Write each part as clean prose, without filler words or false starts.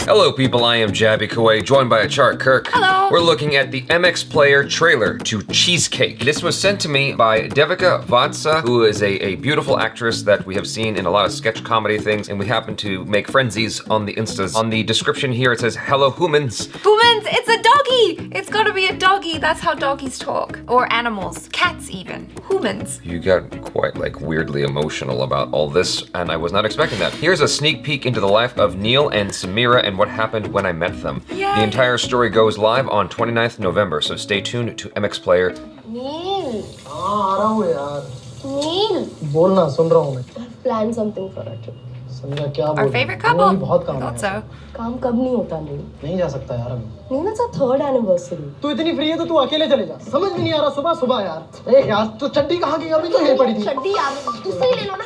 Hello people, I am Jaby KOAY, joined by ACHARA KIRK. Hello. We're looking at the MX Player trailer to Cheesecake. This was sent to me by Devika Vasta, who is a beautiful actress that we have seen in a lot of sketch comedy things, and we happen to make frenzies on the Instas. On the description here it says, hello humans. Humans, it's a doggy. It's gotta be a doggy. That's how doggies talk. Or animals, cats even. Humans. You got quite weirdly emotional about all this, and I was not expecting that. Here's a sneak peek into the life of Neil and Samira and what happened when I met them. Yay. The entire story goes live on 29th November, so stay tuned to MX Player. Neil. आ रहा हूँ यार. Neil. बोलना सुन रहा हूँ मैं. I've planned something for our trip. Samira क्या बोल? Our favorite couple. बहुत काम है. Thought so. काम कब नहीं होता नहीं. नहीं जा सकता यार अभी. Neil, it's our 3rd anniversary. तू इतनी फ्री है तो तू अकेले चले जा. समझ में नहीं आ रहा सुबह यार. ए यार तू चड्डी कहाँ गई? अभी तो यहीं पड़ी थी. चड्डी यार, दूसरी ले लो ना.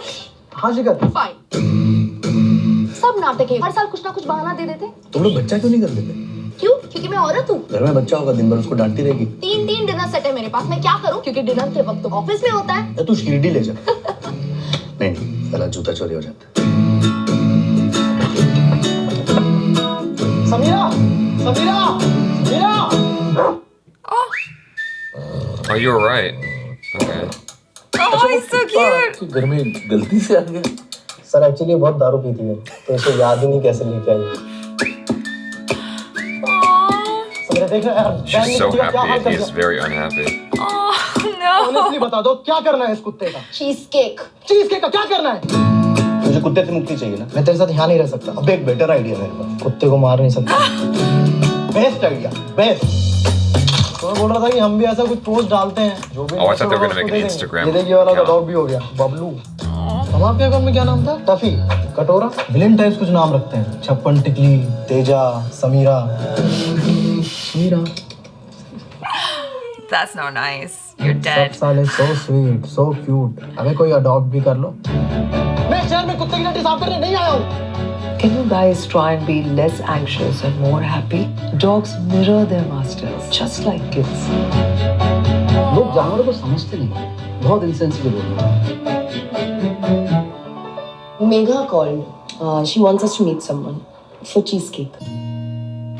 हाँ शिखर. Fine. सब नाटक है. हर साल कुछ ना कुछ बहाना दे देते. तुम लोग बच्चा क्यों नहीं कर लेते? क्यों? क्योंकि मैं औरत हूँ. घर में बच्चा होगा दिन भर उसको डांटती रहेगी. 3 डिनर सेट है मेरे पास. मैं क्या करूँ? क्योंकि डिनर के वक्त तो ऑफिस में होता है. तू शिरडी ले जा. नहीं, साला जूता चोरी हो जाता है. Samira, Samira, Samira. Oh, you're right. Okay. Oh, he's so cute. घर में गलती से आ गया. सर एक्चुअली बहुत दारू पीती है तो इसे याद ही नहीं कैसे लेके आई. समीरा देख रहा है. She's so happy. He's very unhappy. Oh, no. Honestly बता दो क्या करना है इस कुत्ते का? Cheese cake. चीज केक का क्या करना है? मुझे कुत्ते से मुक्ति चाहिए ना. मैं तेरे साथ यहाँ नहीं रह सकता. अब एक बेटर आइडिया है मेरे पास. कुत्ते को मार नहीं सकता. Best idea. बेस्ट. तो मैं बोल रहा था कि हम भी ऐसा कुछ पोस्ट डालते हैं जो भी. Oh, I thought they were gonna make an Instagram. ये देखिए वाला account. डॉग भी हो गया. बबलू. हम आपके अकाउंट में क्या नाम था? टफी, कटोरा, विलेन टाइप्स कुछ नाम रखते हैं. छप्पन टिकली, Teja, Samira. Samira. That's not nice. You're dead. सब साले so sweet, so cute. अबे कोई अडॉप्ट भी कर लो. मैं शहर में कुत्ते की नटी साफ करने नहीं आया हूँ. Can you guys try and be less anxious and more happy? Dogs mirror their masters, just like kids. लोग जानवरों को समझते नहीं. बहुत insensitive होते हैं. Megha called. She wants us to meet someone for cheesecake.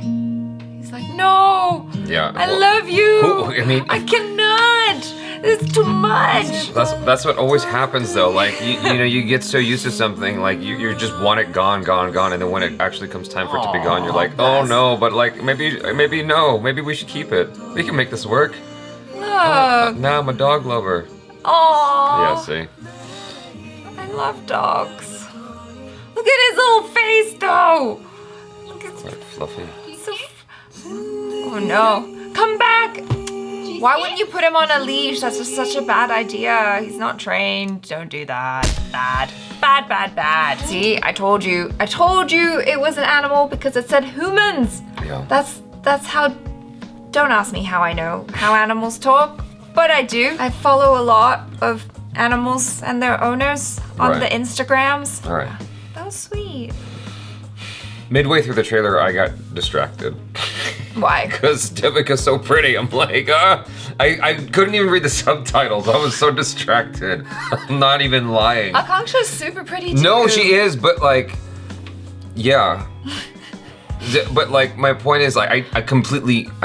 He's like, no. Yeah. I love you. I mean, I cannot. It's too much. that's what always happens though. Like you know, you get so used to something, like you just want it gone, and then when it actually comes time for it to be gone, you're like, oh no, but like maybe no, maybe we should keep it. We can make this work. Look. Now I'm a dog lover. Oh. Yeah, see. I love dogs. Look at his little face, though. Look at Like fluffy. so. Oh no! Come back. Why wouldn't you put him on a leash? That's just such a bad idea. He's not trained. Don't do that. Bad. Bad, bad, bad. See, I told you. I told you it was an animal because it said humans. Yeah. That's how. Don't ask me how I know how animals talk, but I do. I follow a lot of animals and their owners on Right. the Instagrams. All right. That was sweet. Midway through the trailer, I got distracted. Why? Because Devika's so pretty. I'm like, I couldn't even read the subtitles. I was so distracted. I'm not even lying. Akanksha's super pretty too. No, she is, but like, yeah. But like, my point is, like, I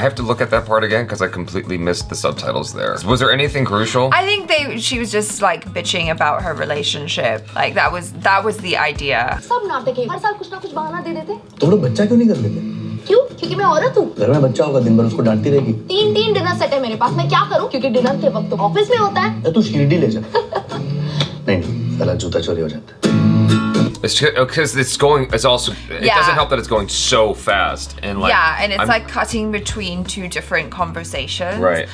have to look at that part again because I completely missed the subtitles there. Was there anything crucial? I think she was just like bitching about her relationship. Like that was the idea. सब नाटक है. हर साल कुछ ना कुछ बहाना दे देते. तुम लोग बच्चा क्यों नहीं कर लेते? क्यों? क्योंकि मैं औरत हूँ. घर में बच्चा होगा दिन भर उसको डांटती रहेगी. 3 डिनर सेट है मेरे पास. मैं क्या करूँ? क्योंकि डिनर के वक्त तो ऑफिस में होता है. तू शिरडी ले जा. नहीं, साला जूता चोरी हो जाता है. It's because it doesn't help that it's going so fast and like. Yeah, and it's like cutting between two different conversations. Right.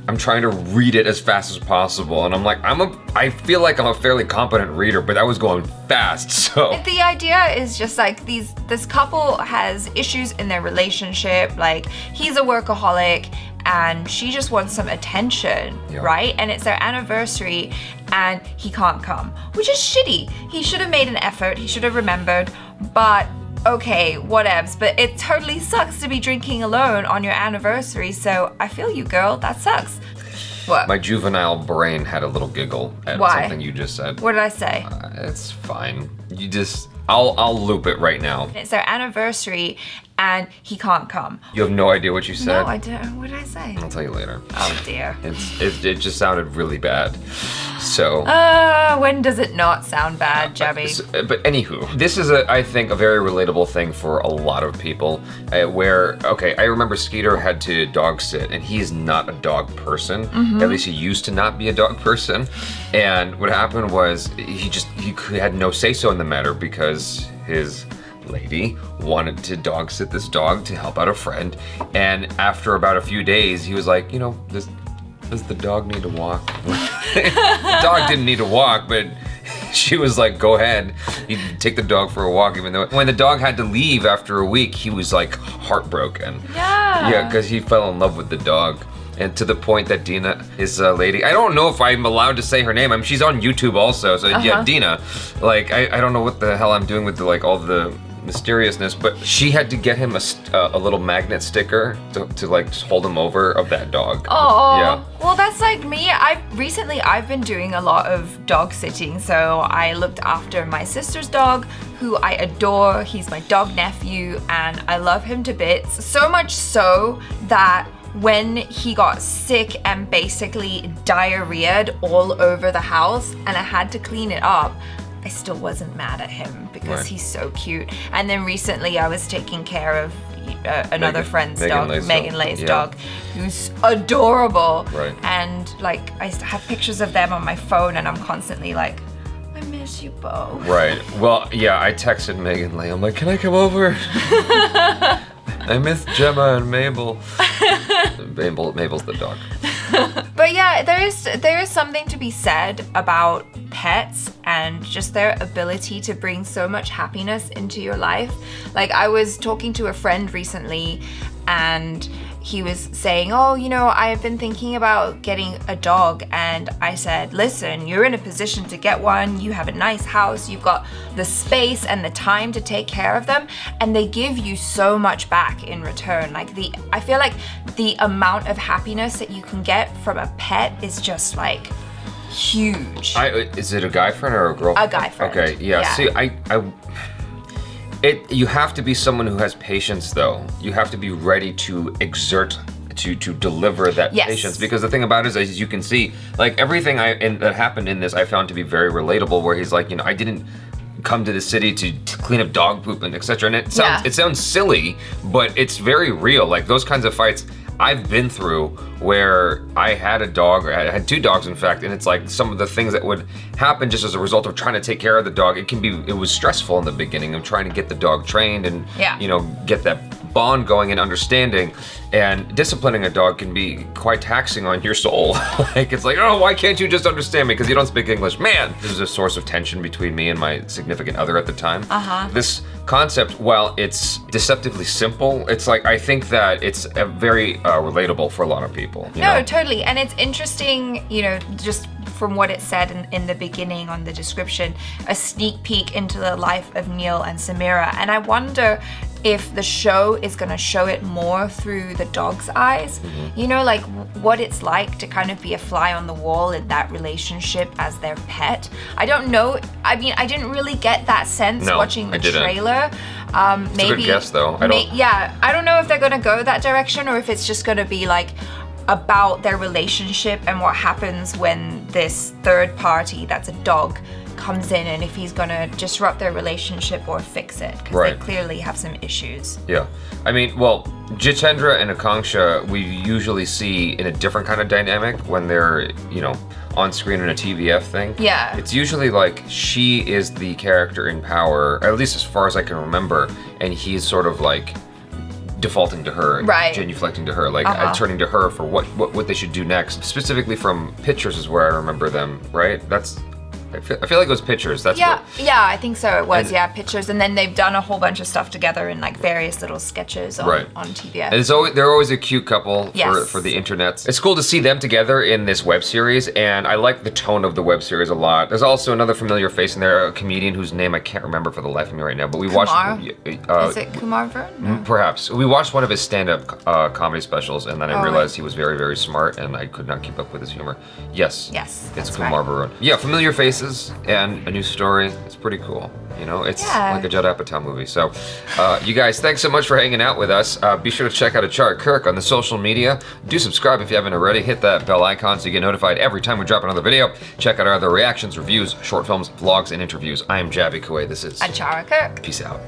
I'm trying to read it as fast as possible, and I'm like, I feel like I'm a fairly competent reader, but that was going fast, so. The idea is just like this couple has issues in their relationship. Like he's a workaholic and she just wants some attention, Yeah. right? And it's their anniversary and he can't come, which is shitty. He should have made an effort. He should have remembered, but okay, whatevs. But it totally sucks to be drinking alone on your anniversary. So I feel you, girl. That sucks. What? My juvenile brain had a little giggle at Why? something you just said. What did I say? It's fine. I'll loop it right now. It's their anniversary and he can't come. You have no idea what you said? No, I don't. What did I say? I'll tell you later. Oh dear. It just sounded really bad. So. When does it not sound bad, Jaby? But anywho, this is I think a very relatable thing for a lot of people. Where I remember Skeeter had to dog sit, and he is not a dog person. At least he used to not be a dog person. And what happened was he had no say so in the matter because his lady wanted to dog sit this dog to help out a friend. And after about a few days, he was like, does the dog need to walk? The dog didn't need to walk, but she was like, go ahead. He'd take the dog for a walk, even though when the dog had to leave after a week, he was like heartbroken. Yeah, because he fell in love with the dog. And to the point that Dina, his lady, I don't know if I'm allowed to say her name. I mean, she's on YouTube also, so yeah, Dina. Like, I don't know what the hell I'm doing with all the mysteriousness, but she had to get him a little magnet sticker to like just hold him over of that dog. Oh, yeah. Well, that's like me. I've been doing a lot of dog sitting. So I looked after my sister's dog, who I adore. He's my dog nephew, and I love him to bits. So much so that when he got sick and basically diarrheaed all over the house, and I had to clean it up, I still wasn't mad at him because he's so cute. And then recently I was taking care of another friend's dog, Megan Lay's dog, who's adorable. Right. And like I have pictures of them on my phone, and I'm constantly like, I miss you both. Right. Well, yeah, I texted Megan Lay. I'm like, can I come over? I miss Gemma and Mabel. Mabel's the dog. But yeah, there is something to be said about pets and just their ability to bring so much happiness into your life. Like, I was talking to a friend recently, and he was saying, I've been thinking about getting a dog. And I said, listen, you're in a position to get one. You have a nice house. You've got the space and the time to take care of them. And they give you so much back in return. I feel like the amount of happiness that you can get from a pet is just like huge. Is it a guy friend or a girl? A guy friend. Okay, yeah. See, you have to be someone who has patience, though. You have to be ready to exert, to deliver that patience. Because the thing about it is, as you can see, like everything that happened in this, I found to be very relatable. Where he's like, I didn't come to the city to clean up dog poop and etc. And it sounds silly, but it's very real. Like those kinds of fights I've been through, where I had a dog, or I had two dogs in fact, and it's like some of the things that would happen just as a result of trying to take care of the dog. It was stressful in the beginning of trying to get the dog trained and get that bond going and understanding. And disciplining a dog can be quite taxing on your soul. Like, it's like, oh, why can't you just understand me because you don't speak English? Man, this is a source of tension between me and my significant other at the time. This concept, while it's deceptively simple, it's like, I think that it's very relatable for a lot of people. No, totally. And it's interesting, just from what it said in the beginning on the description, a sneak peek into the life of Neil and Samira. And I wonder if the show is going to show it more through the dog's eyes, like what it's like to kind of be a fly on the wall in that relationship as their pet. I don't know. I mean, I didn't really get that sense watching the trailer. It's a good guess, though. I don't know if they're going to go that direction or if it's just going to be like about their relationship and what happens when this third party that's a dog comes in, and if he's gonna disrupt their relationship or fix it, because they clearly have some issues. Yeah, I mean, well, Jitendra and Akanksha we usually see in a different kind of dynamic when they're, on screen in a TVF thing. Yeah. It's usually like she is the character in power, at least as far as I can remember, and he's sort of like defaulting to her, genuflecting to her, like turning to her for what they should do next. Specifically from pictures is where I remember them, right? I feel like it was pictures. That's I think so. It was pictures, and then they've done a whole bunch of stuff together in like various little sketches on TVF. And they're always a cute couple for the internet. It's cool to see them together in this web series, and I like the tone of the web series a lot. There's also another familiar face in there, a comedian whose name I can't remember for the life of me right now. But we watched. Is it Kumar Vern? No. Perhaps we watched one of his stand-up comedy specials, and then I realized he was very, very smart, and I could not keep up with his humor. Yes, it's Kumar Vern. Yeah, familiar faces. faces and a new story. It's pretty cool. You know, it's Yeah. like a Judd Apatow movie. So, you guys, thanks so much for hanging out with us. Be sure to check out ACHARA KIRK on the social media. Do subscribe if you haven't already. Hit that bell icon so you get notified every time we drop another video. Check out our other reactions, reviews, short films, vlogs, and interviews. I am Jaby KOAY. This is ACHARA KIRK. Peace out.